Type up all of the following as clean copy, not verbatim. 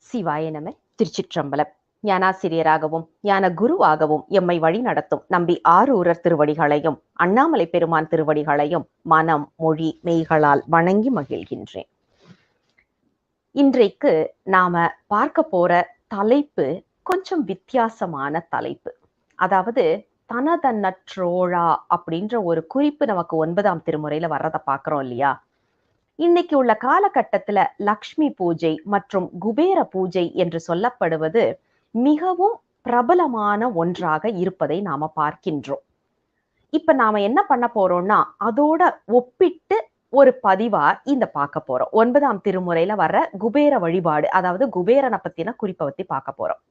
சிவாய நம. திருச்சிற்றம்பலம். ஞானாசிரியராகவும் ஞான குருவாகவும் எம்மை வழி நடத்தும் நம்பி ஆரூரர் திருவடிகளையும் அண்ணாமலை பெருமான் திருவடிகளையும் மனம் மொழி மெய்களால் வணங்கி மகிழ்கின்றேன். இன்றைக்கு நாம பார்க்க போற தலைப்பு கொஞ்சம் வித்தியாசமான தலைப்பு. அதாவது தனதன்னற்றோழா அப்படின்ற ஒரு குறிப்பு நமக்கு 9ஆம் திருமுறையில வர்றதை பார்க்கிறோம் இல்லையா? இன்னைக்கு உள்ள காலகட்டத்துல லக்ஷ்மி பூஜை மற்றும் குபேர பூஜை என்று சொல்லப்படுவது மிகவும் பிரபலமான ஒன்றாக இருப்பதை நாம பார்க்கின்றோம். இப்ப நாம என்ன பண்ண போறோம்னா அதோட ஒப்பிட்டு ஒரு பதிவா இந்த பார்க்க போறோம். 9ஆம் திருமுறையில வர்ற குபேர வழிபாடு, அதாவது குபேரனை பத்தின குறிப்பை பத்தி பார்க்க போறோம்.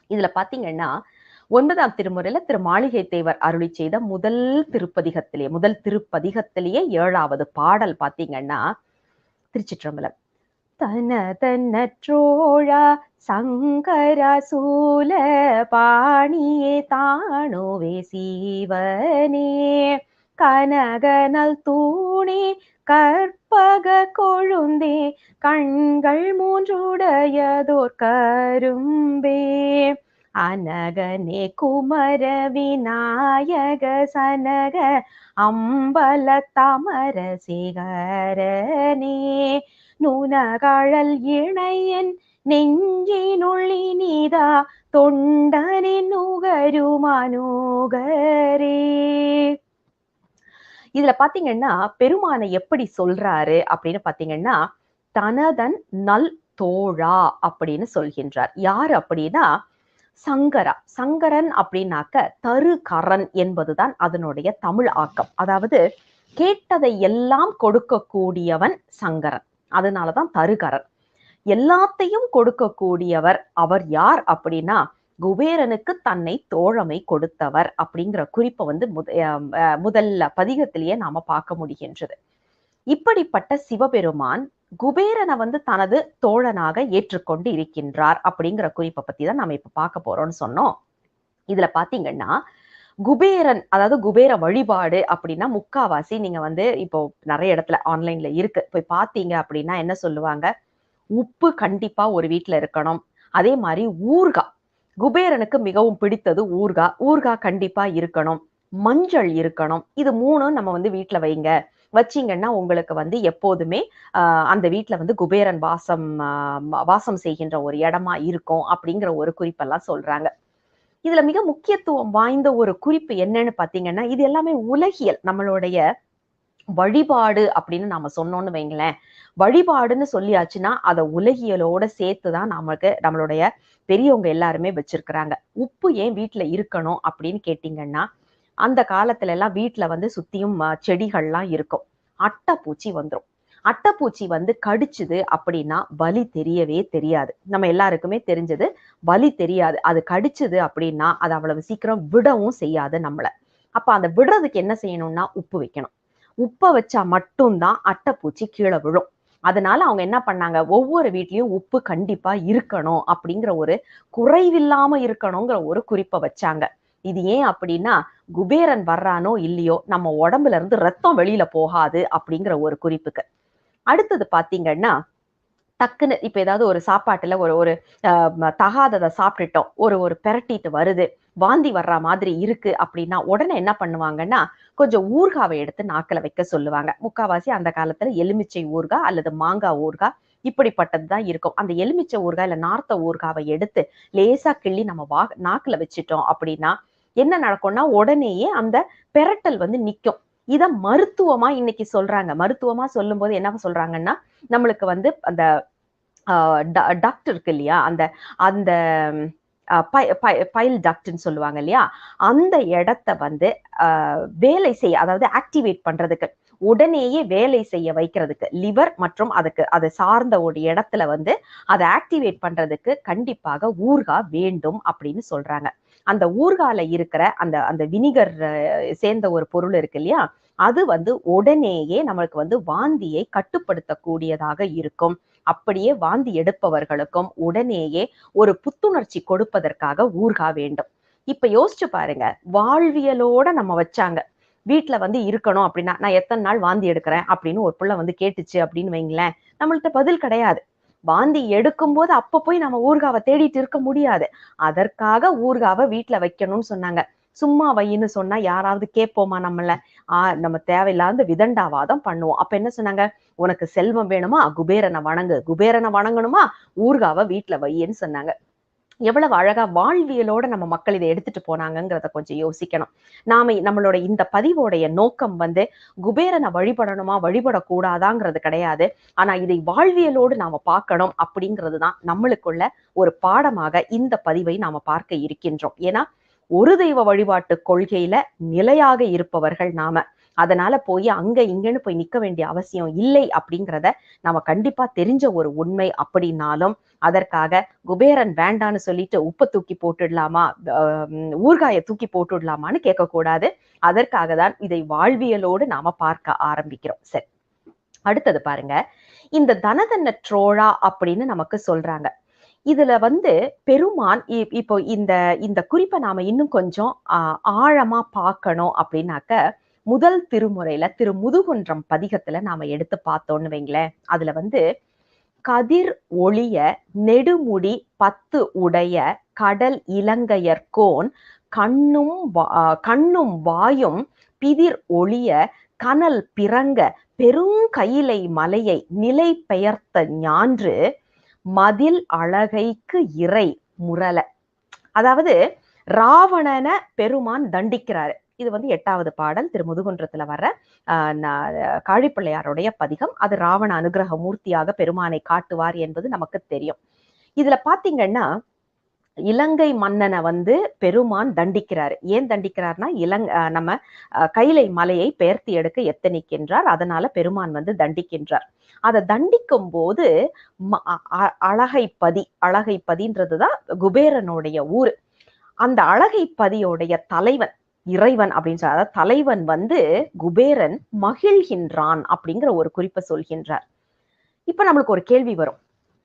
இதுல பாத்தீங்கன்னா 9ஆம் திருமுறையில திரு மாளிகை தேவர் அருளி செய்த முதல் திருப்பதிகத்திலேயே 7வது பாடல் பாத்தீங்கன்னா, திருச்சிற்றம்பலம். தனதன்னற்றோழா சங்கரசூல பாணியே தானோவே சீவனே கனகனல் தூணே கற்பக கொழுந்தே கண்கள் மூன்றுடையதோர் கரும்பே அனகனே குமர விநாயக சனக அம்பல தமர சேகரனே நுனகழல் இணையன் நெஞ்சினுள்ளி நீதா தொண்டனின் நுகருமானுகரே. இதுல பாத்தீங்கன்னா பெருமானை எப்படி சொல்றாரு அப்படின்னு பாத்தீங்கன்னா, தனதன் நல் தோழா அப்படின்னு சொல்கின்றார். யார் அப்படின்னா சங்கரா. சங்கரன் அப்படின்னாக்க தருகரன் என்பதுதான் அதனுடைய தமிழ் ஆக்கம். அதாவது கேட்டதை எல்லாம் கொடுக்கக்கூடியவன் சங்கரன், அதனாலதான் தருகரன். எல்லாத்தையும் கொடுக்கக்கூடியவர் அவர் யார் அப்படின்னா குபேரனுக்கு தன்னை தோழமை கொடுத்தவர் அப்படிங்கிற குறிப்பை முதல் பதிகத்திலேயே நாம பார்க்க முடிகின்றது. இப்படிப்பட்ட சிவபெருமான் குபேரனை தனது தோழனாக ஏற்றுக்கொண்டு இருக்கின்றார் அப்படிங்கிற குறிப்பை பத்தி தான் நாம இப்ப பார்க்க போறோம்னு சொன்னோம். இதுல பாத்தீங்கன்னா குபேரன், அதாவது குபேர வழிபாடு அப்படின்னா முக்காவாசி நீங்க இப்போ நிறைய இடத்துல ஆன்லைன்ல இருக்கு, போய் பாத்தீங்க அப்படின்னா என்ன சொல்லுவாங்க, உப்பு கண்டிப்பா ஒரு வீட்டுல இருக்கணும். அதே மாதிரி ஊர்கா, குபேரனுக்கு மிகவும் பிடித்தது ஊர்கா, ஊர்கா கண்டிப்பா இருக்கணும். மஞ்சள் இருக்கணும். இது மூணும் நம்ம வீட்டுல வைங்க, வச்சீங்கன்னா உங்களுக்கு எப்போதுமே அந்த வீட்டுல குபேரன் வாசம் செய்கின்ற ஒரு இடமா இருக்கும் அப்படிங்கிற ஒரு குறிப்பெல்லாம் சொல்றாங்க. இதுல மிக முக்கியத்துவம் வாய்ந்த ஒரு குறிப்பு என்னன்னு பாத்தீங்கன்னா, இது எல்லாமே உலகியல். நம்மளுடைய வழிபாடு அப்படின்னு நாம சொன்னோம்னு வைங்களேன், வழிபாடுன்னு சொல்லியாச்சுன்னா அதை உலகியலோட சேர்த்துதான் நம்மளுடைய பெரியவங்க எல்லாருமே வச்சிருக்கிறாங்க. உப்பு ஏன் வீட்டுல இருக்கணும் அப்படின்னு கேட்டீங்கன்னா, அந்த காலத்துல எல்லாம் வீட்டுல சுத்தியும் செடிகள்லாம் இருக்கும். அட்டைப்பூச்சி வந்துடும். அட்டைப்பூச்சி கடிச்சுது அப்படின்னா வலி தெரியவே தெரியாது. நம்ம எல்லாருக்குமே தெரிஞ்சது, வலி தெரியாது. அது கடிச்சுது அப்படின்னா அது அவ்வளவு சீக்கிரம் விடவும் செய்யாது நம்மள. அப்ப அந்த விடுறதுக்கு என்ன செய்யணும்னா உப்பு வைக்கணும். உப்பை வச்சா மட்டும்தான் அட்டைப்பூச்சி கீழே விழும். அதனால அவங்க என்ன பண்ணாங்க, ஒவ்வொரு வீட்லயும் உப்பு கண்டிப்பா இருக்கணும் அப்படிங்கிற ஒரு குறைவில்லாம இருக்கணுங்கிற ஒரு குறிப்பை வச்சாங்க. இது ஏன் அப்படின்னா, குபேரன் வர்றானோ இல்லையோ நம்ம உடம்புல இருந்து ரத்தம் வெளியில போகாது அப்படிங்கிற ஒரு குறிப்புக்கு. அடுத்தது பாத்தீங்கன்னா, டக்குன்னு இப்ப ஏதாவது ஒரு சாப்பாட்டுல ஒரு தகாததை சாப்பிட்டுட்டோம், ஒரு பெரட்டிட்டு வருது, வாந்தி வர்ற மாதிரி இருக்கு அப்படின்னா உடனே என்ன பண்ணுவாங்கன்னா, கொஞ்சம் ஊர்காவை எடுத்து நாக்குல வைக்க சொல்லுவாங்க. முக்காவாசி அந்த காலத்துல எலுமிச்சை ஊர்கா அல்லது மாங்காய் ஊர்கா இப்படிப்பட்டதுதான் இருக்கும். அந்த எலுமிச்சை ஊர்கா இல்ல நார்த்த ஊர்காவை எடுத்து லேசா கிள்ளி நம்ம நாக்குல வச்சிட்டோம் அப்படின்னா என்ன நடக்கும்னா உடனேயே அந்த பெரட்டல் நிக்கும். இத மருத்துவமா இன்னைக்கு சொல்றாங்க. மருத்துவமா சொல்லும் போது என்ன சொல்றாங்கன்னா, நம்மளுக்கு அந்த டக்ட் இருக்கு இல்லையா, அந்த அந்த பைல் டக்ட்ன்னு சொல்லுவாங்க இல்லையா, அந்த இடத்தை வேலை செய்ய, அதாவது ஆக்டிவேட் பண்றதுக்கு, உடனேயே வேலை செய்ய வைக்கிறதுக்கு, லிவர் மற்றும் அதை சார்ந்த ஒரு இடத்துல அதை ஆக்டிவேட் பண்றதுக்கு கண்டிப்பாக ஊர்கா வேண்டும் அப்படின்னு சொல்றாங்க. அந்த ஊர்கால இருக்கிற அந்த வினிகர் சேர்ந்த ஒரு பொருள் இருக்கு இல்லையா, அது உடனேயே நம்மளுக்கு வாந்தியை கட்டுப்படுத்தக்கூடியதாக இருக்கும். அப்படியே வாந்தி எடுப்பவர்களுக்கும் உடனேயே ஒரு புத்துணர்ச்சி கொடுப்பதற்காக ஊர்கா வேண்டும். இப்ப யோசிச்சு பாருங்க, வாழ்வியலோட நம்ம வச்சாங்க. வீட்டுல இருக்கணும் அப்படின்னா, நான் எத்தனை நாள் வாந்தி எடுக்கிறேன் அப்படின்னு ஒரு புள்ள கேட்டுச்சு அப்படின்னு வைங்களேன், நம்மள்ட்ட பதில் கிடையாது. வாந்தி எடுக்கும் போது அப்ப போய் நம்ம ஊர்காவை தேடிட்டு இருக்க முடியாது. அதற்காக ஊர்காவை வீட்டுல வைக்கணும்னு சொன்னாங்க. சும்மா வையின்னு சொன்னா யாராவது கேட்போமா நம்மள? நம்ம தேவையில்லாத விதண்டாவாதம் பண்ணுவோம். அப்ப என்ன சொன்னாங்க? உனக்கு செல்வம் வேணுமா? குபேரனை வணங்கு. குபேரனை வணங்கணுமா? ஊர்காவை வீட்டுல வையின்னு சொன்னாங்க. எவ்வளவு அழகா வாழ்வியலோட நம்ம மக்கள் இதை எடுத்துட்டு போனாங்கிறத கொஞ்சம் யோசிக்கணும். நம்மளோட இந்த பதிவோடைய நோக்கம் வந்து குபேரனை வழிபடணுமா வழிபடக்கூடாதாங்கிறது கிடையாது. ஆனா இதை வாழ்வியலோடு நாம பார்க்கணும் அப்படிங்கிறதுதான் நம்மளுக்குள்ள ஒரு பாடமாக இந்த பதிவை நாம பார்க்க இருக்கின்றோம். ஏன்னா ஒரு தெய்வ வழிபாட்டு கொள்கையில நிலையாக இருப்பவர்கள் நாம. அதனால போய் அங்க இங்கன்னு போய் நிக்க வேண்டிய அவசியம் இல்லை அப்படிங்கிறத நம்ம கண்டிப்பா தெரிஞ்ச ஒரு உண்மை. அப்படின்னாலும் அதற்காக குபேரன் வேண்டான்னு சொல்லிட்டு உப்பை தூக்கி போட்டுடலாமா, ஊர்காயை தூக்கி போட்டுடலாமான்னு கேட்கக்கூடாது. அதற்காக தான் இதை வாழ்வியலோடு நாம பார்க்க ஆரம்பிக்கிறோம். சரி, அடுத்தது பாருங்க. இந்த தனதன்ன ட்ரோழா அப்படின்னு நமக்கு சொல்றாங்க. இதுல வந்து பெருமான் இப்போ இந்த குறிப்பை நாம இன்னும் கொஞ்சம் ஆழமா பார்க்கணும் அப்படின்னாக்க, முதல் திருமுறையில திருமுதுகுன்றம் பதிகத்துல நாம எடுத்து பார்த்தோம்னு வைங்களேன். அதுல வந்து கதிர் ஒளிய நெடுமுடி 10 உடைய கடல் இலங்கையர்கோன் கண்ணும் வாயும் பிதிர் ஒளிய கனல் பிறங்க பெருங்கயிலை மலையை நிலை பெயர்த்த ஞான்று மதில் அழகைக்கு இறை முரல. அதாவது ராவணனை பெருமான் தண்டிக்கிறாரு. இது வந்து 8வது பாடல் திருமுதுகுன்றத்துல வர்ற காழிப்பிள்ளையாருடைய பதிகம். அது ராவண அனுகிரக மூர்த்தியாக பெருமானை காட்டுவார் என்பது நமக்கு தெரியும். இதுல பாத்தீங்கன்னா இலங்கை மன்னனை வந்து பெருமான் தண்டிக்கிறாரு. ஏன் தண்டிக்கிறார்னா நம்ம கைலை மலையை பெயர்த்தி எடுக்க எத்தனிக்கின்றார். அதனால பெருமான் வந்து தண்டிக்கின்றார். அதை தண்டிக்கும் போது அழகைப்பதின்றதுதான் குபேரனுடைய ஊரு. அந்த அழகைப்பதியோடைய தலைவன் இறைவன் அப்படின்னு சொல்ற, அதாவது தலைவன் வந்து குபேரன் மகிழ்கின்றான் அப்படிங்கிற ஒரு குறிப்பை சொல்கின்றார். இப்ப நம்மளுக்கு ஒரு கேள்வி வரும்.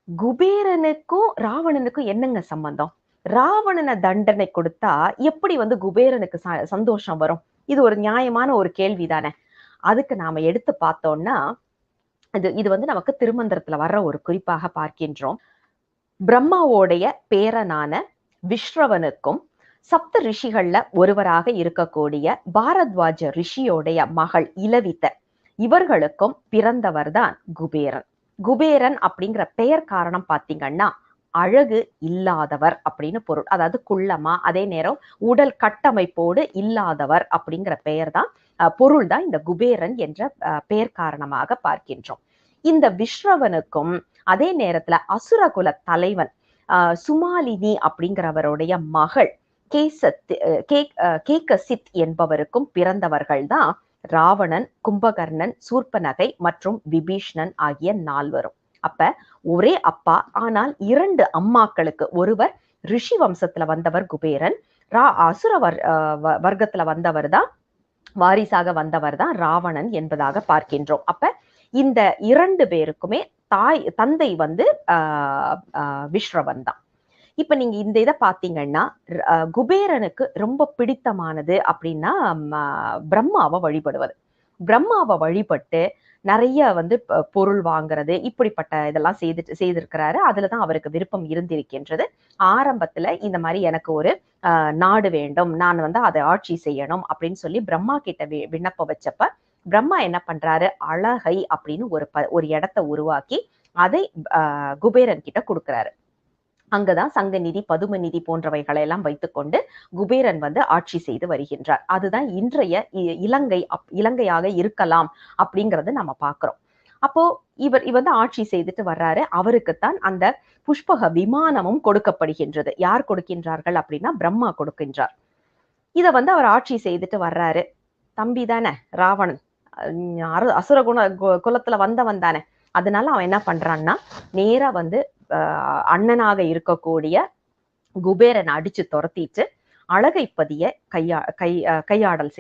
குபேரனுக்கும் ராவணனுக்கும் என்னங்க சம்பந்தம்? ராவணனை தண்டனை கொடுத்தா எப்படி வந்து குபேரனுக்கு சந்தோஷம் வரும்? இது ஒரு நியாயமான ஒரு கேள்வி தானே. அதுக்கு நாம எடுத்து பார்த்தோம்னா இது வந்து நமக்கு திருமந்திரத்துல வர்ற ஒரு குறிப்பாக பார்க்கின்றோம். பிரம்மாவோடைய பேரனான விஸ்ரவனுக்கும் சப்த ரிஷிகள்ல ஒருவராக இருக்கக்கூடிய பாரத்வாஜ ரிஷியோடைய மகள் இலவித்த, இவர்களுக்கும் பிறந்தவர் தான் குபேரன். குபேரன் அப்படிங்கிற பெயர் காரணம் பாத்தீங்கன்னா அழகு இல்லாதவர் அப்படின்னு பொருள். அதாவது குள்ளமா, அதே நேரம் உடல் கட்டமைப்போடு இல்லாதவர் அப்படிங்கிற பெயர் தான் பொருள் தான் இந்த குபேரன் என்ற பெயர் காரணமாக பார்க்கின்றோம். இந்த விஸ்ரவனுக்கும் அதே நேரத்துல அசுரகுல தலைவன் சுமாலினி அப்படிங்கிறவருடைய மகள் கேகசித் என்பவருக்கும் பிறந்தவர்கள் தான் ராவணன், கும்பகர்ணன், சூர்பனகை மற்றும் விபீஷ்ணன் ஆகிய 4வரும். அப்ப ஒரே அப்பா, ஆனால் 2 அம்மாக்களுக்கு. ஒருவர் ரிஷி வம்சத்துல வந்தவர் குபேரன், அசுர வர்க்கத்துல வந்தவர் தான், வாரிசாக வந்தவர் தான் ராவணன் என்பதாக பார்க்கின்றோம். அப்ப இந்த 2 பேருக்குமே தந்தை வந்து விஸ்ரவன் தான். இப்ப நீங்க இந்த இதை பாத்தீங்கன்னா குபேரனுக்கு ரொம்ப பிடித்தமானது அப்படின்னா பிரம்மாவை வழிபடுவது. பிரம்மாவை வழிபட்டு நிறைய வந்து பொருள் வாங்குறது, இப்படிப்பட்ட இதெல்லாம் செய்திருக்கிறாரு. அதுலதான் அவருக்கு விருப்பம் இருந்திருக்கின்றது. ஆரம்பத்துல இந்த மாதிரி எனக்கு ஒரு நாடு வேண்டும், நான் வந்து அதை ஆட்சி செய்யணும் அப்படின்னு சொல்லி பிரம்மா கிட்ட விண்ணப்பம் வச்சப்ப பிரம்மா என்ன பண்றாரு, அழகை அப்படின்னு ஒரு இடத்தை உருவாக்கி அதை குபேரன் கிட்ட கொடுக்கிறாரு. அங்கதான் சங்கநிதி, பதுமநிதி போன்றவைகளை எல்லாம் வைத்துக்கொண்டு குபேரன் வந்து ஆட்சி செய்து வருகின்றார். அதுதான் இன்றைய இலங்கையாக இருக்கலாம் அப்படிங்கறத நம்ம பாக்குறோம். அப்போ இவர் வந்து ஆட்சி செய்துட்டு வர்றாரு. அவருக்குத்தான் அந்த புஷ்பக விமானமும் கொடுக்கப்படுகின்றது. யார் கொடுக்கின்றார்கள் அப்படின்னா பிரம்மா கொடுக்கின்றார். இத வந்து அவர் ஆட்சி செய்துட்டு வர்றாரு. தம்பி தானே ராவணன், அசுர குலத்துல வந்தவன் தானே. அதனால அவன் என்ன பண்றான்னா நேரா வந்து அண்ணனாக இருக்கக்கூடிய குபேரனை அடிச்சு துரத்திட்டு அழகைப்பதிய கையாடல்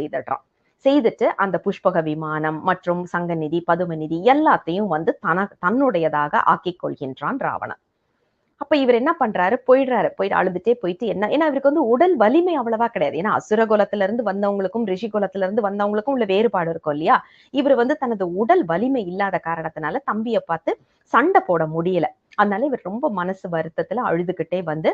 செய்துட்டு அந்த புஷ்பக விமானம் மற்றும் சங்கநிதி, பதுமநிதி எல்லாத்தையும் வந்து தன்னுடையதாக ஆக்கிக் கொள்கின்றான் ராவணன். அப்ப இவர் என்ன பண்றாரு, போயிட்டு அழுதுட்டே போயிட்டு ஏன்னா இவருக்கு வந்து உடல் வலிமை அவ்வளவா கிடையாது. ஏன்னா அசுர குலத்துல இருந்து வந்தவங்களுக்கும் ரிஷி குலத்துல இருந்து வந்தவங்களுக்கும் உள்ள வேறுபாடு இருக்கும் இல்லையா. இவர் வந்து தனது உடல் வலிமை இல்லாத காரணத்தினால தம்பியை பார்த்து சண்டை போட முடியல. அதனால இவர் ரொம்ப மனசு வருத்தத்துல அழுதுகிட்டே வந்து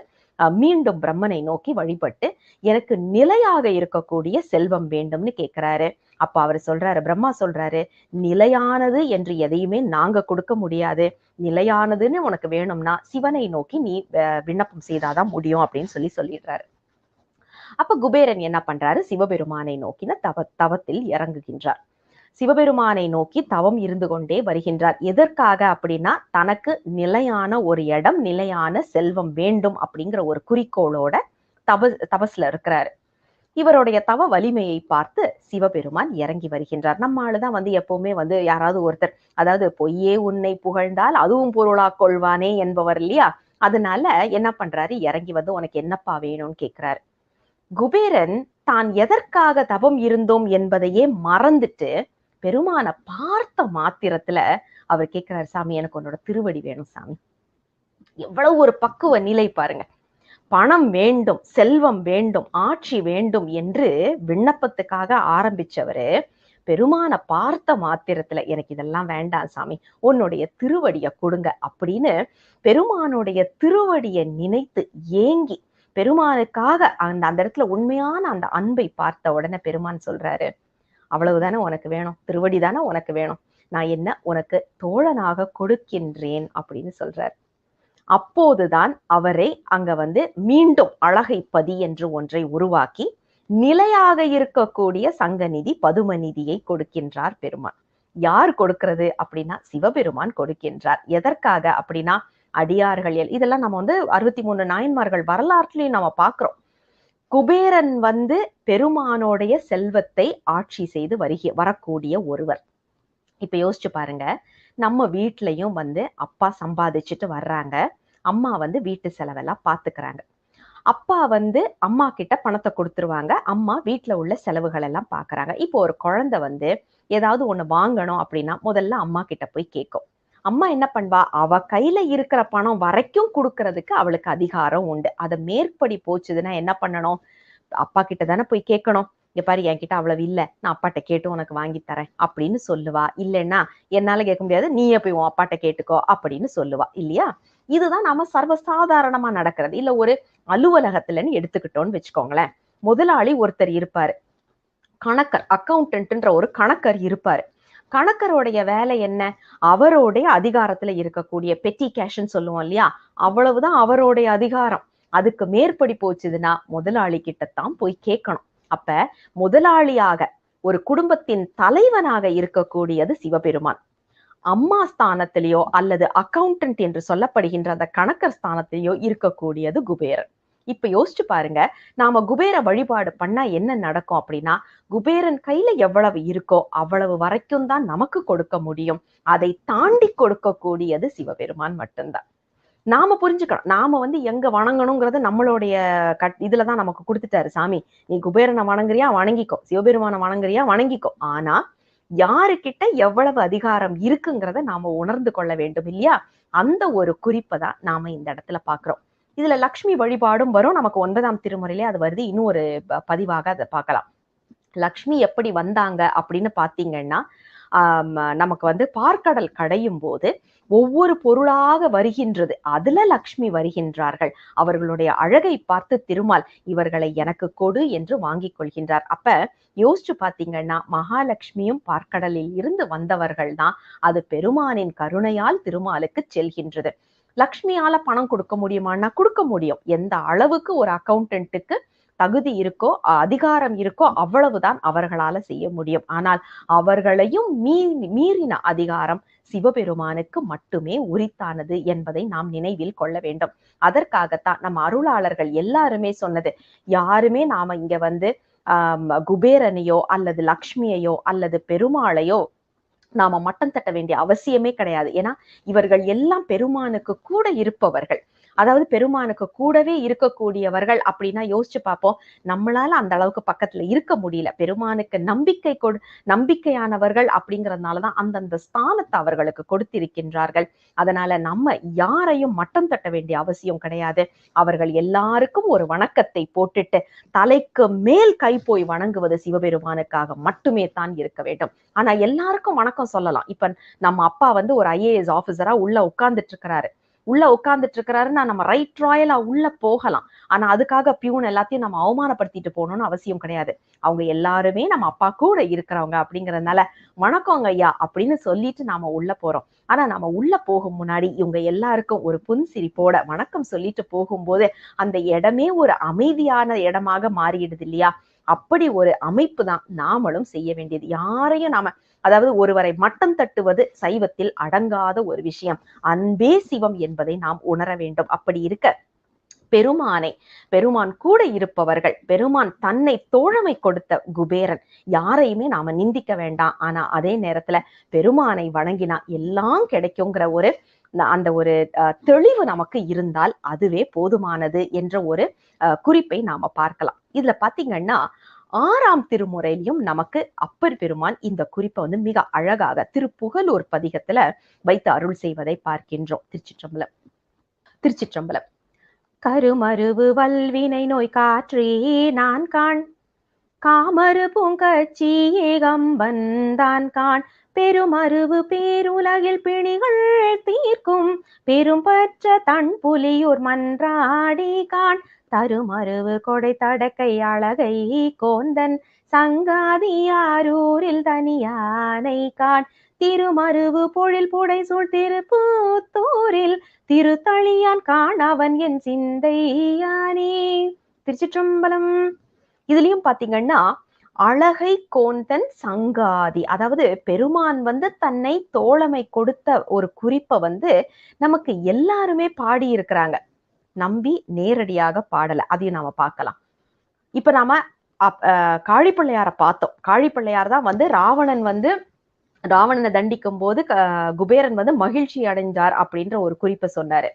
மீண்டும் பிரம்மனை நோக்கி வழிபட்டு எனக்கு நிலையாக இருக்கக்கூடிய செல்வம் வேண்டும்னு கேட்கிறாரு. அப்ப அவர் சொல்றாரு, பிரம்மா சொல்றாரு, நிலையானது என்று எதையுமே நாங்க கொடுக்க முடியாது. நிலையானதுன்னு உனக்கு வேணும்னா சிவனை நோக்கி நீ விண்ணப்பம் செய்தாதான் முடியும் அப்படின்னு சொல்லிடுறாரு. அப்ப குபேரன் என்ன பண்றாரு, சிவபெருமானை நோக்கின தவத்தில் இறங்குகின்றார். சிவபெருமானை நோக்கி தவம் இருந்து கொண்டே வருகின்றார். எதற்காக அப்படின்னா, தனக்கு நிலையான ஒரு இடம், நிலையான செல்வம் வேண்டும் அப்படிங்கிற ஒரு குறிக்கோளோட தபஸ்ல இருக்கிறாரு. இவருடைய தவ வலிமையை பார்த்து சிவபெருமான் இறங்கி வருகின்றார். நம்ம ஆளுதான் வந்து எப்பவுமே வந்து யாராவது ஒருத்தர், அதாவது பொய்யே உன்னை புகழ்ந்தால் அதுவும் பொருளா கொள்வானே என்பவர் இல்லையா? அதனால என்ன பண்றாரு, இறங்கி வந்து உனக்கு என்னப்பா வேணும்னு கேட்கிறாரு. குபேரன் தான் எதற்காக தவம் இருந்தோம் என்பதையே மறந்துட்டு பெருமான பார்த்த மாத்திரத்துல அவர் கேட்கிறார், சாமி எனக்கு உன்னோட திருவடி வேணும் சாமி. எவ்வளவு ஒரு பக்குவ நிலை பாருங்க. பணம் வேண்டும், செல்வம் வேண்டும், ஆட்சி வேண்டும் என்று விண்ணப்பத்துக்காக ஆரம்பிச்சவரு பெருமான பார்த்த மாத்திரத்துல எனக்கு இதெல்லாம் வேண்டாம் சாமி, உன்னுடைய திருவடியை கொடுங்க அப்படின்னு பெருமானுடைய திருவடியை நினைத்து ஏங்கி பெருமானுக்காக அந்த இடத்துல உண்மையான அந்த அன்பை பார்த்த உடனே பெருமான் சொல்றாரு, அவ்வளவுதானே உனக்கு வேணும், திருவடி தானே உனக்கு வேணும், நான் என்ன உனக்கு தோழனாக கொடுக்கின்றேன் அப்படின்னு சொல்றாரு. அப்போதுதான் அவரை அங்க வந்து மீண்டும் அழகை பதி என்று ஒன்றை உருவாக்கி நிலையாக இருக்கக்கூடிய சங்கநிதி பதுமநிதியை கொடுக்கின்றார் பெருமான். யார் கொடுக்கிறது அப்படின்னா சிவபெருமான் கொடுக்கின்றார். எதற்காக அப்படின்னா, அடியார்கள் இதெல்லாம் நம்ம வந்து 63 நாயன்மார்கள் வரலாற்றுலயும் நம்ம பாக்குறோம். குபேரன் வந்து பெருமானோடைய செல்வத்தை ஆட்சி செய்து வரக்கூடிய ஒருவர். இப்ப யோசிச்சு பாருங்க, நம்ம வீட்லயும் வந்து அப்பா சம்பாதிச்சுட்டு வர்றாங்க, அம்மா வந்து வீட்டு செலவெல்லாம் பாத்துக்கிறாங்க. அப்பா வந்து அம்மா கிட்ட பணத்தை கொடுத்துருவாங்க, அம்மா வீட்டுல உள்ள செலவுகள் எல்லாம் பாக்குறாங்க. இப்போ ஒரு குழந்தை வந்து ஏதாவது ஒண்ணு வாங்கணும் அப்படின்னா முதல்ல அம்மா கிட்ட போய் கேட்கும். அம்மா என்ன பண்ணுவா, அவ கையில இருக்கிற பணம் வரைக்கும் கொடுக்கறதுக்கு அவளுக்கு அதிகாரம் உண்டு. அதை மேற்படி போச்சுதுன்னா என்ன பண்ணணும், அப்பா கிட்ட தானே போய் கேட்கணும். இங்க பாரு, என்கிட்ட அவ்வளவு இல்ல, நான் அப்பாட்ட கேட்டு உனக்கு வாங்கி தரேன் அப்படின்னு சொல்லுவா. இல்லைன்னா என்னால கேட்க முடியாது, நீயே போய் உன் அப்பாட்ட கேட்டுக்கோ அப்படின்னு சொல்லுவா இல்லையா? இதுதான் நாம சர்வசாதாரணமா நடக்கிறது. இல்ல ஒரு அலுவலகத்துலன்னு எடுத்துக்கிட்டோம்னு வச்சுக்கோங்களேன். முதலாளி ஒருத்தர் இருப்பாரு, கணக்கர், அக்கௌண்டன்ட்ன்ற ஒரு கணக்கர் இருப்பாரு. கணக்கருடைய வேலை என்ன, அவருடைய அதிகாரத்துல இருக்கக்கூடிய பெட்டி கேஷ்ன்னு சொல்லுவோம் இல்லையா, அவ்வளவுதான் அவருடைய அதிகாரம். அதுக்கு மேற்படி போச்சுதுன்னா முதலாளி கிட்டத்தான் போய் கேட்கணும். அப்ப முதலாளியாக ஒரு குடும்பத்தின் தலைவனாக இருக்கக்கூடியது சிவபெருமான். அம்மா ஸ்தானத்திலேயோ அல்லது அக்கௌண்டன்ட் என்று சொல்லப்படுகின்ற அந்த கணக்கர் ஸ்தானத்திலேயோ இருக்கக்கூடியது குபேரன். இப்ப யோசிச்சு பாருங்க, நாம குபேர வழிபாடு பண்ணா என்ன நடக்கும் அப்படின்னா, குபேரன் கையில எவ்வளவு இருக்கோ அவ்வளவு வரைக்கும் தான் நமக்கு கொடுக்க முடியும். அதை தாண்டி கொடுக்கக்கூடியது சிவபெருமான் மட்டும்தான். நாம புரிஞ்சுக்கணும், நாம வந்து எங்க வணங்கணுங்கிறத நம்மளுடைய இதுலதான் நமக்கு கொடுத்துட்டாரு சாமி. நீ குபேரனை வணங்குறியா வணங்கிக்கோ, சிவபெருமான வணங்குறியா வணங்கிக்கோ. ஆனா யாருக்கிட்ட எவ்வளவு அதிகாரம் இருக்குங்கிறத நாம உணர்ந்து கொள்ள வேண்டும் இல்லையா? அந்த ஒரு குறிப்பை தான் நாம இந்த இடத்துல பாக்குறோம். இதுல லக்ஷ்மி வழிபாடும் வரும், நமக்கு 9ஆம் திருமுறையிலே அது வருது. இன்னும் ஒரு பதிவாக அதை பார்க்கலாம். லக்ஷ்மி எப்படி வந்தாங்க அப்படின்னு பாத்தீங்கன்னா, நமக்கு வந்து பார்க்கடல் கடையும் போது ஒவ்வொரு பொருளாக வருகின்றது, அதுல லக்ஷ்மி வருகின்றார்கள். அவர்களுடைய அழகை பார்த்து திருமால் இவர்களை எனக்கு கொடு என்று வாங்கிக் கொள்கின்றார். அப்ப யோசிச்சு பாத்தீங்கன்னா, மகாலட்சுமியும் பார்க்கடலில் இருந்து வந்தவர்கள் தான். அது பெருமானின் கருணையால் திருமாலுக்கு செல்கின்றது. லக்ஷ்மியால பணம் கொடுக்க முடியுமான்னா கொடுக்க முடியும். எந்த அளவுக்கு ஒரு அக்கௌண்டன்ட்டுக்கு தகுதி இருக்கோ, அதிகாரம் இருக்கோ, அவ்வளவுதான் அவர்களால செய்ய முடியும். ஆனால் அவர்களையும் மீறின அதிகாரம் சிவபெருமானுக்கு மட்டுமே உரித்தானது என்பதை நாம் நினைவில் கொள்ள வேண்டும். அதற்காகத்தான் நம்ம அருளாளர்கள் எல்லாருமே சொன்னது, யாருமே நாம இங்க வந்து குபேரனையோ அல்லது லக்ஷ்மியையோ அல்லது பெருமாளையோ நாம மட்டம் தட்ட வேண்டிய அவசியமே கிடையாது. ஏன்னா இவர்கள் எல்லாம் பெருமானுக்கு கூட இருப்பவர்கள். அதாவது பெருமானுக்கு கூடவே இருக்கக்கூடியவர்கள் அப்படின்னா யோசிச்சு பார்ப்போம். நம்மளால அந்த அளவுக்கு பக்கத்துல இருக்க முடியல. பெருமானுக்கு நம்பிக்கையானவர்கள் அப்படிங்கறதுனாலதான் அந்தந்த ஸ்தானத்தை அவர்களுக்கு கொடுத்திருக்கின்றார்கள். அதனால நம்ம யாரையும் மட்டம் தட்ட வேண்டிய அவசியம் கிடையாது. அவர்கள் எல்லாருக்கும் ஒரு வணக்கத்தை போட்டுட்டு தலைக்கு மேல் கை போய் வணங்குவது சிவபெருமானுக்காக மட்டுமே தான் இருக்க வேண்டும். ஆனா எல்லாருக்கும் வணக்கம் சொல்லலாம். இப்ப நம்ம அப்பா வந்து ஒரு IAS ஆபீசரா உள்ள உட்கார்ந்துட்டு இருக்கிறாரு. உள்ள உட்கார்ந்துட்டு இருக்கிறாருன்னா நம்ம ரைட் ராயலா உள்ள போகலாம். ஆனா அதுக்காக பியூன் எல்லாத்தையும் நம்ம அவமானப்படுத்திட்டு போகணும்னு அவசியம் கிடையாது. அவங்க எல்லாருமே நம்ம அப்பா கூட இருக்கிறவங்க அப்படிங்கறதுனால வணக்கங்க ஐயா அப்படின்னு சொல்லிட்டு நாம உள்ள போறோம். ஆனா நம்ம உள்ள போகும் முன்னாடி இவங்க எல்லாருக்கும் ஒரு புன்சிரிப்போட வணக்கம் சொல்லிட்டு போகும்போது அந்த இடமே ஒரு அமைதியான இடமாக மாறிடுது இல்லையா? அப்படி ஒரு அமைப்பு தான் நாமளும் செய்ய வேண்டியது. யாரையும் நாம அதாவது ஒருவரை மட்டம் தட்டுவது சைவத்தில் அடங்காத ஒரு விஷயம். அன்பே சிவம் என்பதை நாம் உணர வேண்டும். அப்படி இருக்க பெருமான் கூட இருப்பவர்கள், பெருமான் தன்னை தோழமை கொடுத்த குபேரன், யாரையுமே நாம நிந்திக்க வேண்டாம். ஆனா அதே நேரத்துல பெருமானை வணங்கினா எல்லாம் கிடைக்குங்கிற ஒரு அந்த ஒரு தெளிவு நமக்கு இருந்தால் அதுவே போதுமானது என்ற ஒரு குறிப்பை நாம பார்க்கலாம். இதுல பாத்தீங்கன்னா 6ஆம் திருமுறையிலும் நமக்கு அப்பர் பெருமான் இந்த குறிப்பை வந்து மிக அழகாக திருப்புகலூர் பதிகத்துல வைத்து அருள் செய்வதை பார்க்கின்றோம். திருச்சிற்றம்பலம். திருச்சிற்றம்பலம். கருமருவு வல்வினை நோய் காற்றே நான் காண் காமரு பூங்கச்சி ஏகம்பன் தான் காண் பெருமருவு பேருலகில் பிணிகள் தீர்க்கும் பெரும் பற்ற தன் புலியூர் மன்றாடி காண் தருமருவு கொடை தடக்கை அழகை கோந்தன் சங்காதியாரூரில் தனியானை காண் திருமருவு பொழில் புடை சூழ் திருப்புத்தூரில் திருத்தளியான் காண் அவன் என் சிந்தையானே. திருச்சிற்றம்பலம். இதுலயும் பாத்தீங்கன்னா அழகை கோந்தன் சங்காதி, அதாவது பெருமான் வந்து தன்னை தோழமை கொடுத்த ஒரு குறிப்பை வந்து நமக்கு எல்லாருமே பாடி இருக்கிறாங்க. நம்பி நேரடியாக பாடல, அதையும் நாம பார்க்கலாம். இப்ப நாம காழிப்பிள்ளையார பார்த்தோம். காழிப்பிள்ளையார் தான் வந்து ராவணனை தண்டிக்கும் போது குபேரன் வந்து மகிழ்ச்சி அடைந்தார் அப்படின்ற ஒரு குறிப்பை சொன்னாரு.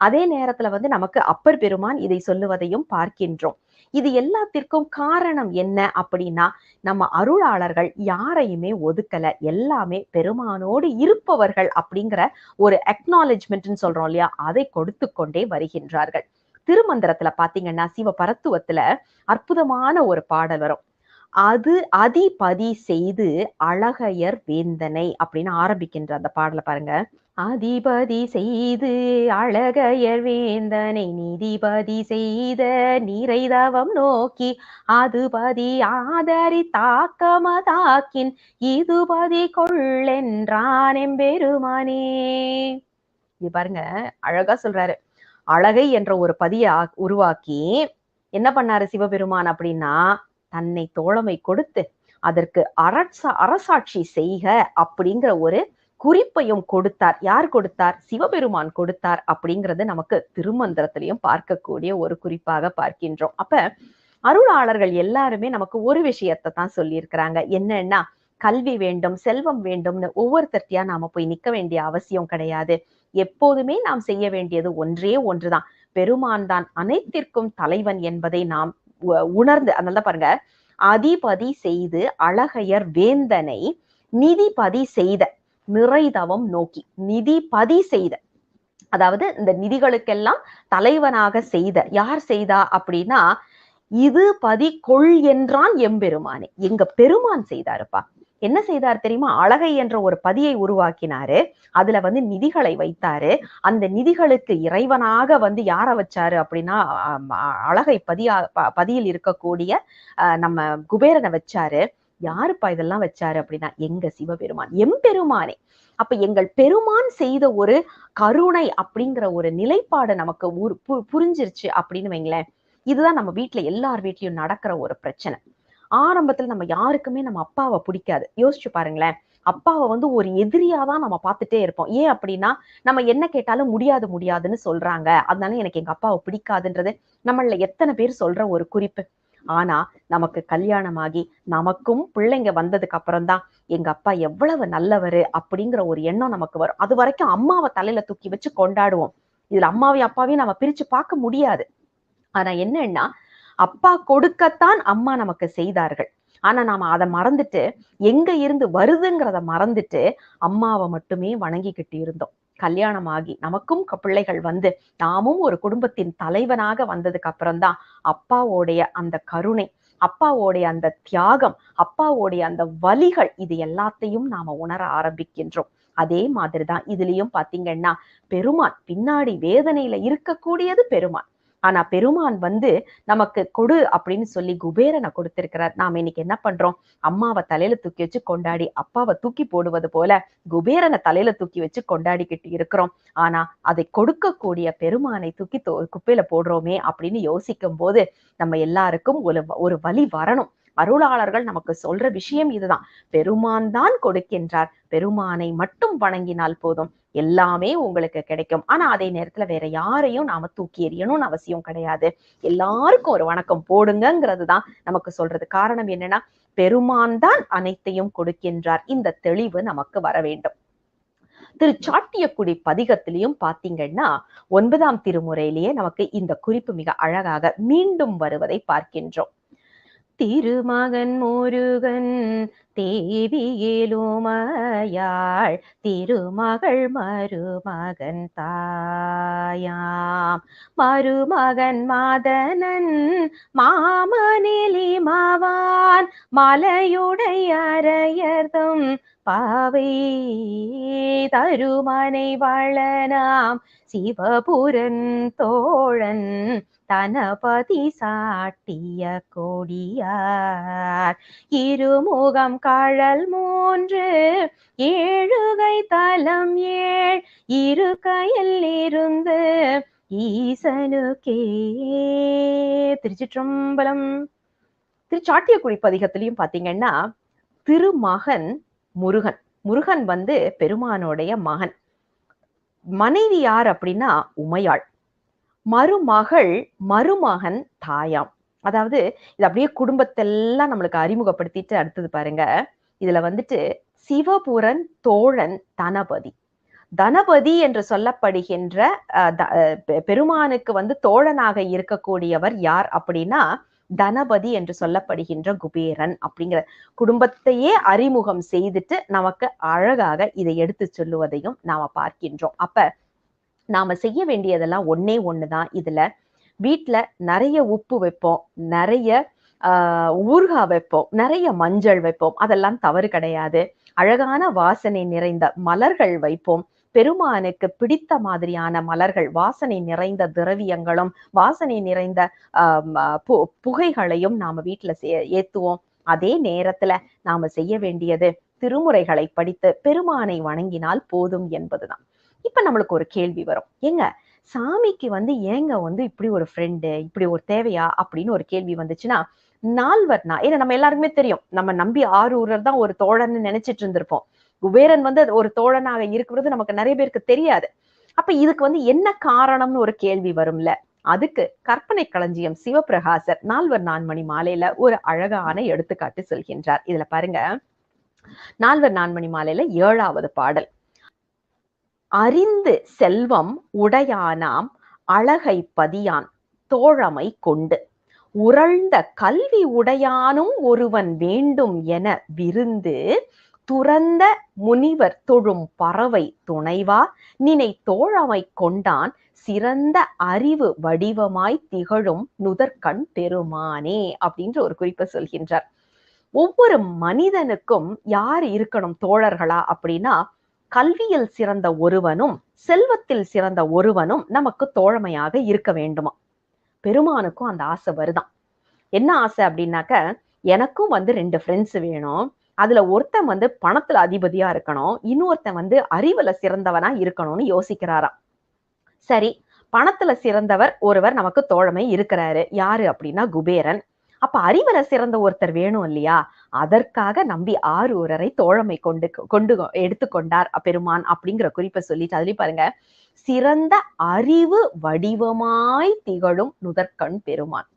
அதே நேரத்துல வந்து நமக்கு அப்பர் பெருமான் இதை சொல்லுவதையும் பார்க்கின்றோம். இது எல்லாத்திற்கும் காரணம் என்ன அப்படின்னா, நம்ம அருளாளர்கள் யாரையுமே ஒதுக்கல, எல்லாமே பெருமானோடு இருப்பவர்கள் அப்படிங்கிற ஒரு அக்னாலஜ்மெண்ட்னு சொல்றோம் இல்லையா, அதை கொடுத்து கொண்டே வருகின்றார்கள். திருமந்திரத்துல பாத்தீங்கன்னா சிவபரத்துவத்துல அற்புதமான ஒரு பாடல் வரும். அது அதிபதி செய்து அழகையர் வேந்தனை அப்படின்னு ஆரம்பிக்கின்ற அந்த பாடலை பாருங்க. அதிபதி செய்து அழகையர் வேந்தனை நீதிபதி செய்த நீரைதவம் நோக்கி அதுபதி ஆதரி தாக்கமதாக்கின் இதுபதி கொள்ளென்றான் எம்பெருமானே. இது பாருங்க, அழகா சொல்றாரு. அழகை என்ற ஒரு பதியை உருவாக்கி என்ன பண்ணாரு சிவபெருமான் அப்படின்னா, தன்னை தோழமை கொடுத்து அதற்கு அரசாட்சி செய்க அப்படிங்கிற ஒரு குறிப்பையும் கொடுத்தார். யார் கொடுத்தார்? சிவபெருமான் கொடுத்தார் அப்படிங்கிறது நமக்கு திருமந்திரத்திலையும் பார்க்கக்கூடிய ஒரு குறிப்பாக பார்க்கின்றோம். அப்ப அருளாளர்கள் எல்லாருமே நமக்கு ஒரு விஷயத்தை தான் சொல்லியிருக்கிறாங்க. என்னன்னா, கல்வி வேண்டும், செல்வம் வேண்டும்னு ஒவ்வொருத்தர்த்தியா நாம போய் நிக்க வேண்டிய அவசியம் கிடையாது. எப்போதுமே நாம் செய்ய வேண்டியது ஒன்றே ஒன்றுதான். பெருமான் தான் அனைத்திற்கும் தலைவன் என்பதை நாம் உணர்ந்து, அதனால பாருங்க, அதிபதி செய்து அழகையர் வேந்தனை நிதிபதி செய்த நிறைதவம் நோக்கி, நிதிபதி செய்த, அதாவது இந்த நிதிகளுக்கெல்லாம் தலைவனாக செய்த, யார் செய்தா அப்படின்னா, இது பதி கொள் என்றான் எம்பெருமானே. எங்க பெருமான் செய்தாருப்பா. என்ன செய்தார் தெரியுமா? அழகை என்ற ஒரு பதியை உருவாக்கினாரு. அதுல வந்து நிதிகளை வைத்தாரு. அந்த நிதிகளுக்கு இறைவனாக வந்து யார வச்சாரு அப்படின்னா, அழகை பதியில் இருக்கக்கூடிய நம்ம குபேரனை வச்சாரு. யாருப்பா இதெல்லாம் வச்சாரு அப்படின்னா, எங்க சிவபெருமான், எம்பெருமானே. அப்ப எங்கள் பெருமான் செய்த ஒரு கருணை அப்படிங்கிற ஒரு நிலைப்பாடு நமக்கு புரிஞ்சிருச்சு அப்படின்னு வைங்களேன். இதுதான் நம்ம வீட்டுல எல்லார் வீட்லயும் நடக்கிற ஒரு பிரச்சனை. ஆரம்பத்துல நம்ம யாருக்குமே நம்ம அப்பாவை பிடிக்காது. யோசிச்சு பாருங்களேன். அப்பாவை வந்து ஒரு எதிரியாதான் நம்ம பார்த்துட்டே இருப்போம். ஏன் அப்படின்னா, நம்ம என்ன கேட்டாலும் முடியாதுன்னு சொல்றாங்க, அதனால எனக்கு எங்க அப்பாவை பிடிக்காதுன்றது நம்மள எத்தனை பேர் சொல்ற ஒரு குறிப்பு. ஆனா நமக்கு கல்யாணமாகி நமக்கும் பிள்ளைங்க வந்ததுக்கு அப்புறம் தான் எங்க அப்பா எவ்வளவு நல்லவரு அப்படிங்கிற ஒரு எண்ணம் நமக்கு வரும். அது வரைக்கும் அம்மாவை தலையில தூக்கி வச்சு கொண்டாடுவோம். இதுல அம்மாவையும் அப்பாவையும் நம்ம பிரிச்சு பார்க்க முடியாது. ஆனா என்னன்னா, அப்பா கொடுக்கத்தான் அம்மா நமக்கு செய்தார்கள். ஆனா நாம அதை மறந்துட்டு, எங்க இருந்து வருதுங்கிறத மறந்துட்டு அம்மாவை மட்டுமே வணங்கிக்கிட்டு இருந்தோம். கல்யாணம் ஆகி நமக்கும் பிள்ளைகள் வந்து நாமும் ஒரு குடும்பத்தின் தலைவனாக வந்ததுக்கு அப்புறம்தான் அப்பாவோடைய அந்த கருணை, அப்பாவோடைய அந்த தியாகம், அப்பாவோடைய அந்த வலிகள், இது எல்லாத்தையும் நாம உணர ஆரம்பிக்கின்றோம். அதே மாதிரிதான் இதுலயும் பாத்தீங்கன்னா, பெருமான் பின்னாடி வேதனையில இருக்கக்கூடியது பெருமான். ஆனா பெருமான் வந்து நமக்கு கொடு அப்படின்னு சொல்லி குபேரனை கொடுத்திருக்கிறார். நாம இன்னைக்கு என்ன பண்றோம்? அம்மாவை தலையில தூக்கி வச்சு கொண்டாடி அப்பாவை தூக்கி போடுவது போல குபேரனை தலையில தூக்கி வச்சு கொண்டாடிக்கிட்டு இருக்கிறோம். ஆனா அதை கொடுக்கக்கூடிய பெருமானை தூக்கி குப்பையில போடுறோமே அப்படின்னு யோசிக்கும் போது நம்ம எல்லாருக்கும் ஒரு வழி வரணும். அருளாளர்கள் நமக்கு சொல்ற விஷயம் இதுதான். பெருமான் தான் கொடுக்கின்றார். பெருமானை மட்டும் வணங்கினால் போதும், எல்லாமே உங்களுக்கு கிடைக்கும். ஆனா அதே நேரத்துல வேற யாரையும் நாம தூக்கி எறியணும்னு அவசியம் கிடையாது. எல்லாருக்கும் ஒரு வணக்கம் போடுங்கிறது தான் நமக்கு சொல்றது. காரணம் என்னன்னா, பெருமான் தான் அனைத்தையும் கொடுக்கின்றார். இந்த தெளிவு நமக்கு வர வேண்டும். திருச்சாட்டியக்குடி பதிகத்திலையும் பாத்தீங்கன்னா 9ஆம் திருமுறையிலேயே நமக்கு இந்த குறிப்பு மிக அழகாக மீண்டும் வருவதை பார்க்கின்றோம். திருமகன் முருகன் தேவியேலுமையாள் திருமகள் மருமகன் தாயாம் மருமகன் மாதனன் மாமனிலிமாவான் மலையுடைய அரையர்தம் பாவை தருமனை வளனாம் சிவபுரன் தோழன் தனபதி சாட்டிய கொடியார் இருமுகம் கழல் 3 ஏழுகை தலம் 7 இரு கையில் இருந்து ஈசனுக்கே. திருச்சிற்றம்பலம். திருச்சாட்டியக்குடி பதிகத்திலையும் பாத்தீங்கன்னா, திருமகன் முருகன். முருகன் வந்து பெருமானுடைய மகன். மனைவி யார் அப்படின்னா உமையாள். மருமகள் மருமகன் தாயாம். அதாவது இது அப்படியே குடும்பத்தெல்லாம் நம்மளுக்கு அறிமுகப்படுத்திட்டு அடுத்தது பாருங்க. இதுல வந்துட்டு சிவபுரன் தோழன் தனபதி. தனபதி என்று சொல்லப்படுகின்ற பெருமானுக்கு வந்து தோழனாக இருக்கக்கூடியவர் யார் அப்படின்னா தனபதி என்று சொல்லப்படுகின்ற குபேரன் அப்படிங்கிற குடும்பத்தையே அறிமுகம் செய்துட்டு நமக்கு அழகாக இதை எடுத்து சொல்லுவதையும் நாம பார்க்கின்றோம். அப்ப நாம செய்ய வேண்டியதெல்லாம் ஒன்னே ஒண்ணுதான். இதுல வீட்டுல நிறைய உப்பு வைப்போம், நிறைய ஊறுகாய் வைப்போம், நிறைய மஞ்சள் வைப்போம், அதெல்லாம் தவறு கிடையாது. அழகான வாசனை நிறைந்த மலர்கள் வைப்போம். பெருமானுக்கு பிடித்த மாதிரியான மலர்கள், வாசனை நிறைந்த திரவியங்களும் வாசனை நிறைந்த புகைகளையும் நாம வீட்டுல ஏத்துவோம். அதே நேரத்துல நாம செய்ய வேண்டியது திருமுறைகளை படித்து பெருமானை வணங்கினால் போதும் என்பதுதான். இப்ப நம்மளுக்கு ஒரு கேள்வி வரும், ஏங்க சாமிக்கு வந்து ஏங்க வந்து இப்படி ஒரு ஃப்ரெண்டு, இப்படி ஒரு தேவையா அப்படின்னு ஒரு கேள்வி வந்துச்சுன்னா, நால்வர்னா ஏன்னா நம்ம எல்லாருக்குமே தெரியும், நம்ம நம்பி ஆரூரர் தான் ஒரு தோழன்னு நினைச்சிட்டு இருந்திருப்போம். குபேரன் வந்து ஒரு தோழனாக இருக்கிறது நமக்கு நிறைய பேருக்கு தெரியாது. அப்ப இதுக்கு வந்து என்ன காரணம்னு ஒரு கேள்வி வரும்ல. அதுக்கு கற்பனை களஞ்சியம் சிவபிரகாசர் 4 நான்மணி மாலையில ஒரு அழகான எடுத்துக்காட்டு சொல்கின்றார். இதுல பாருங்க, 4 நான்மணி மாலையில 7வது பாடல். அறிந்து செல்வம் உடையானாம் அழகை பதியான் தோழமை கொண்டு உரழ்ந்த கல்வி உடையானும் ஒருவன் வேண்டும் என விருந்து துறந்த முனிவர் தொழும் பறவை துணைவா நினை தோழமை கொண்டான் சிறந்த அறிவு வடிவமாய் திகழும் நுதற்கண் பெருமானே அப்படின்ற ஒரு குறிப்பை சொல்கின்றார். ஒவ்வொரு மனிதனுக்கும் யார் இருக்கணும் தோழர்களா அப்படின்னா, கல்வியில் சிறந்த ஒருவனும் செல்வத்தில் சிறந்த ஒருவனும் நமக்கு தோழமையாக இருக்க வேண்டுமா. பெருமானுக்கும் அந்த ஆசை வருதான். என்ன ஆசை அப்படின்னாக்க, எனக்கும் வந்து 2 ஃப்ரெண்ட்ஸ் வேணும். அதுல ஒருத்தன் வந்து பணத்துல அதிபதியா இருக்கணும், இன்னொருத்தன் வந்து அறிவுல சிறந்தவனா இருக்கணும்னு யோசிக்கிறாராம். சரி, பணத்துல சிறந்தவர் ஒருவர் நமக்கு தோழமை இருக்கிறாரு. யாரு அப்படின்னா குபேரன். அப்ப அறிவுல சிறந்த ஒருத்தர் வேணும் இல்லையா, அதற்காக நம்பி ஆரூரரை தோழமை கொண்டு எடுத்துக்கொண்டார் பெருமான் அப்படிங்கிற குறிப்பை சொல்லிட்டு அதுலயும் பாருங்க, சிறந்த அறிவு வடிவமாய் திகழும் நுதற்கண் பெருமான்.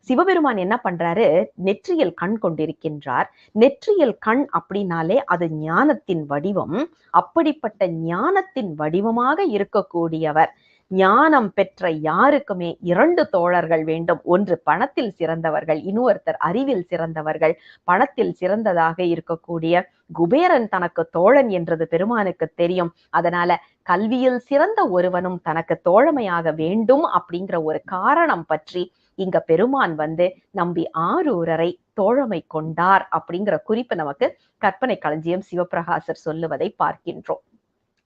சிவபெருமான் என்ன பண்றாரு, நெற்றியில் கண் கொண்டிருக்கின்றார். நெற்றியில் கண் அப்படின்னாலே அது ஞானத்தின் வடிவம். அப்படிப்பட்ட ஞானத்தின் வடிவமாக இருக்கக்கூடியவர். ஞானம் பெற்ற யாருக்குமே 2 தோழர்கள் வேண்டும். ஒன்று பணத்தில் சிறந்தவர்கள், இன்னொருத்தர் அறிவில் சிறந்தவர்கள். பணத்தில் சிறந்ததாக இருக்கக்கூடிய குபேரன் தனக்கு தோழன் என்றது பெருமானுக்கு தெரியும். அதனால கல்வியில் சிறந்த ஒருவனும் தனக்கு தோழமையாக வேண்டும் அப்படிங்கிற ஒரு காரணம் பற்றி இங்க பெருமான் வந்து நம்பி ஆரூரரை தோழமை கொண்டார் அப்படிங்கிற குறிப்பு நமக்கு கற்பனை களஞ்சியம் சிவப்பிரகாசர் சொல்லுவதை பார்க்கின்றோம்.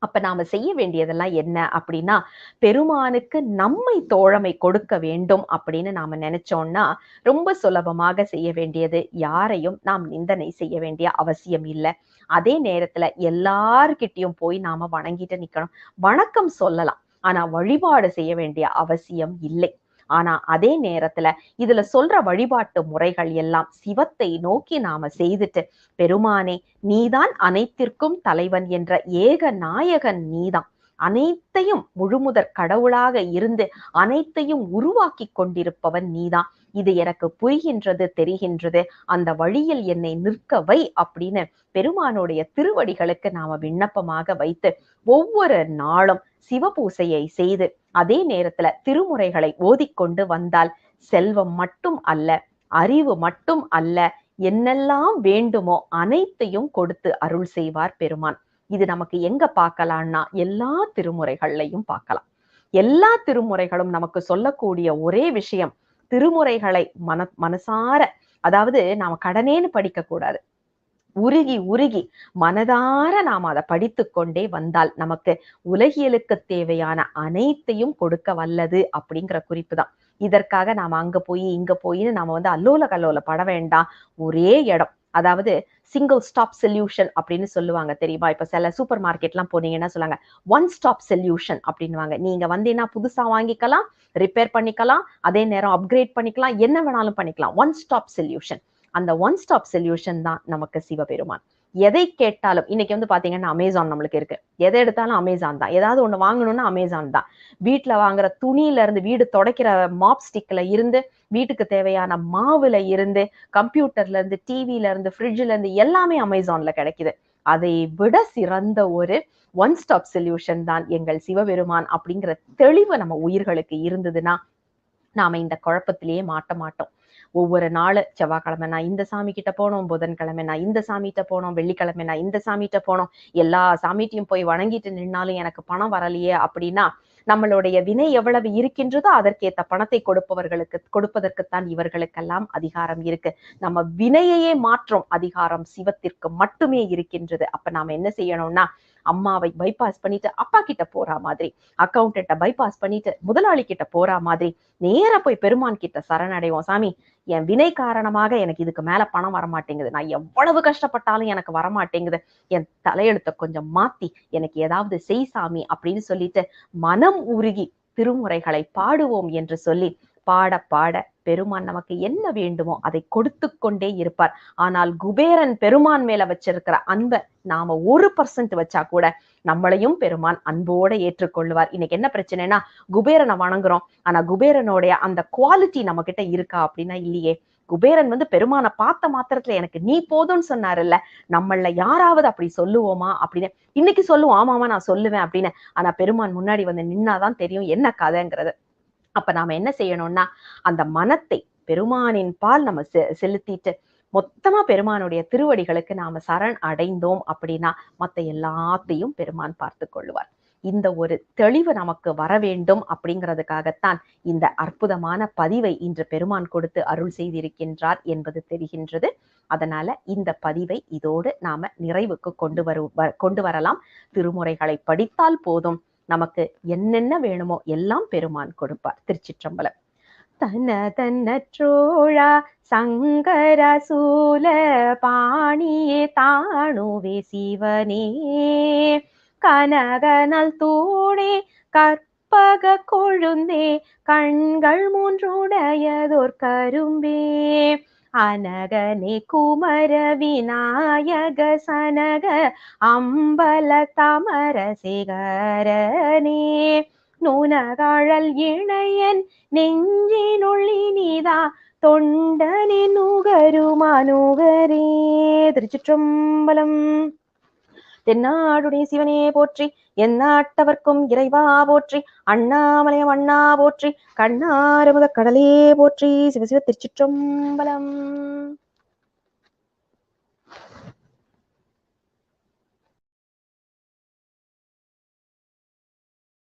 அப்ப நாம செய்ய வேண்டியதெல்லாம் என்ன அப்படின்னா, பெருமானுக்கு நம்மை தோழமை கொடுக்க வேண்டும் அப்படின்னு நாம நினைச்சோம்னா, ரொம்ப சுலபமாக செய்ய வேண்டியது, யாரையும் நாம் நிந்தனை செய்ய வேண்டிய அவசியம் இல்ல. அதே நேரத்துல எல்லார்கிட்டயும் போய் நாம வணங்கிட்டு நிக்கணும். வணக்கம் சொல்லலாம். ஆனா வழிபாடு செய்ய வேண்டிய அவசியம் இல்லை. ஆனா அதே நேரத்துல இதுல சொல்ற வழிபாட்டு முறைகள் எல்லாம் சிவத்தை நோக்கி நாம செய்துட்டு, பெருமானே நீதான் அனைத்திற்கும் தலைவன் என்ற ஏக நாயகன் நீதான். அனைத்தையும் முழுமுதற் கடவுளாக இருந்து அனைத்தையும் உருவாக்கி கொண்டிருப்பவன் நீதான். இது எனக்கு புரிகின்றது, தெரிகின்றது. அந்த வழியில் என்னை நிற்க வை அப்படின்னு பெருமானுடைய திருவடிகளுக்கு நாம விண்ணப்பமாக வைத்து ஒவ்வொரு நாளும் சிவபூசையை செய்து அதே நேரத்துல திருமுறைகளை ஓதிக்கொண்டு வந்தால் செல்வம் மட்டும் அல்ல, அறிவு மட்டும் அல்ல, என்னெல்லாம் வேண்டுமோ அனைத்தையும் கொடுத்து அருள் செய்வார் பெருமான். இது நமக்கு எங்க பார்க்கலாம்னா எல்லா திருமுறைகள்லையும் பார்க்கலாம். எல்லா திருமுறைகளும் நமக்கு சொல்லக்கூடிய ஒரே விஷயம், திருமுறைகளை மனசார, அதாவது நாம கடனேன்னு படிக்க கூடாது. உருகி உருகி மனதார நாம் அதை படித்து கொண்டே வந்தால் நமக்கு உலகியலுக்கு தேவையான அனைத்தையும் கொடுக்க வல்லது அப்படிங்கிற குறிப்பு தான். இதற்காக நாம அங்க போய் இங்க போயின்னு நாம வந்து அல்லோல கல்லோல பட வேண்டாம். ஒரே இடம், அதாவது சிங்கிள் ஸ்டாப் சொல்யூஷன் அப்படின்னு சொல்லுவாங்க தெரியுமா? இப்ப சில சூப்பர் மார்க்கெட்லாம் போனீங்கன்னா சொல்லுவாங்க ஒன் ஸ்டாப் சொல்யூஷன் அப்படின்னுவாங்க. நீங்க வந்தீங்கன்னா புதுசா வாங்கிக்கலாம், ரிப்பேர் பண்ணிக்கலாம், அதே நேரம் அப்கிரேட் பண்ணிக்கலாம், என்ன வேணாலும் பண்ணிக்கலாம். One stop solution. அந்த ஒன் ஸ்டாப் சொல்யூஷன் தான் நமக்கு சிவபெருமான். எதை கேட்டாலும் இன்னைக்கு வந்து பாத்தீங்கன்னா அமேசான் நம்மளுக்கு இருக்கு. எதை எடுத்தாலும் அமேசான் தான். ஏதாவது ஒண்ணு வாங்கணும்னா அமேசான் தான். வீட்டுல வாங்குற துணியில இருந்து, வீடு துடைக்கிற மாப் ஸ்டிக்ல இருந்து, வீட்டுக்கு தேவையான மாவுல இருந்து, கம்ப்யூட்டர்ல இருந்து, டிவில இருந்து, ஃப்ரிட்ஜ்ல இருந்து எல்லாமே அமேசான்ல கிடைக்குது. அதை விட சிறந்த ஒரு ஒன் ஸ்டாப் சொல்யூஷன் தான் எங்கள் சிவபெருமான் அப்படிங்கிற தெளிவு நம்ம உயிர்களுக்கு இருந்ததுன்னா நாம இந்த குழப்பத்திலேயே மாட்ட மாட்டோம். ஒவ்வொரு நாள் செவ்வாய்க்கிழமை நான் இந்த சாமி கிட்ட போனோம், புதன்கிழமை நான் இந்த சாமிகிட்ட போனோம், வெள்ளிக்கிழமை நான் இந்த சாமிகிட்ட போனோம், எல்லா சாமிட்டையும் போய் வணங்கிட்டு நின்னாலும் எனக்கு பணம் வரலையே அப்படின்னா, நம்மளுடைய வினை எவ்வளவு இருக்கின்றதோ அதற்கேத்த பணத்தை கொடுப்பதற்குத்தான் இவர்களுக்கெல்லாம் அதிகாரம் இருக்கு. நம்ம வினையையே மாற்றும் அதிகாரம் சிவத்திற்கு மட்டுமே இருக்கின்றது. அப்ப நாம என்ன செய்யணும்னா, அம்மாவை பைபாஸ் பண்ணிட்டு அப்பா கிட்ட போறா மாதிரி, அக்கௌண்டன்ட்ட பைபாஸ் பண்ணிட்டு முதலாளி கிட்ட போறா மாதிரி நேரா போய் பெருமான் கிட்ட சரணடைவோம். சாமி, என் வினை காரணமாக எனக்கு இதுக்கு மேல பணம் வரமாட்டேங்குது. நான் எவ்வளவு கஷ்டப்பட்டாலும் எனக்கு வரமாட்டேங்குது. என் தலையெழுத்த கொஞ்சம் மாத்தி எனக்கு ஏதாவது செய் சாமி அப்படின்னு சொல்லிட்டு மனம் உருகி திருமுறைகளை பாடுவோம் என்று சொல்லி பாட பாட பெருமான் நமக்கு என்ன வேண்டுமோ அதை கொடுத்து கொண்டே இருப்பார். ஆனால் குபேரன் பெருமான் மேல வச்சிருக்கிற அன்பை நாம 1% வச்சா கூட நம்மளையும் பெருமான் அன்போட ஏற்றுக்கொள்ளுவார். இன்னைக்கு என்ன பிரச்சனைனா, குபேரனை வணங்குறோம், ஆனா குபேரனுடைய அந்த குவாலிட்டி நம்ம கிட்ட இருக்கா அப்படின்னா இல்லையே. குபேரன் வந்து பெருமானை பார்த்த மாத்திரத்துல எனக்கு நீ போதும்னு சொன்னாருல்ல, நம்மள யாராவது அப்படி சொல்லுவோமா அப்படின்னு இன்னைக்கு சொல்லுவோம், ஆமாமா நான் சொல்லுவேன் அப்படின்னு. ஆனா பெருமான் முன்னாடி வந்து நின்னாதான் தெரியும் என்ன கதைங்கிறது. அப்ப நாம என்ன செய்யணும்னா, அந்த மனத்தை பெருமானின் பால் நம்ம செலுத்திட்டு மொத்தமா பெருமானுடைய திருவடிகளுக்கு நாம சரண் அடைந்தோம் அப்படின்னா மத்த எல்லாத்தையும் பெருமான் பார்த்து கொள்ளுவார். இந்த ஒரு தெளிவு நமக்கு வர வேண்டும் அப்படிங்கிறதுக்காகத்தான் இந்த அற்புதமான பதிவை இன்று பெருமான் கொடுத்து அருள் செய்திருக்கின்றார் என்பது தெரிகின்றது. அதனால இந்த பதிவை இதோடு நாம நிறைவுக்கு கொண்டு வரலாம். திருமுறைகளை படித்தால் போதும், நமக்கு என்னென்ன வேணுமோ எல்லாம் பெருமான் கொடுப்பார். திருச்சிற்றம்பலம். தன்ன தன்னற்றோழா சங்கர சூல பாணியே தாணுவே சிவனே கனகனல் தூணே கற்பக கொழுந்தே கண்கள் மூன்றுடையதோர் கரும்பே அனகனே குமர விநாயக சனக அம்பல தமர சேகரனே நுணகழல் இணையன் நெஞ்சினுள்ளினிதா தொண்டனின் நுகருமானுகரே. திருச்சிற்றம்பலம். தென்னாடுடைய சிவனே போற்றி, எந்நாட்டவர்க்கும் இறைவா போற்றி, அண்ணாமலையம் அண்ணா போற்றி, கண்ணாரமுத கடலே போற்றி. சிவசிவ திருச்சிற்றம்பலம்.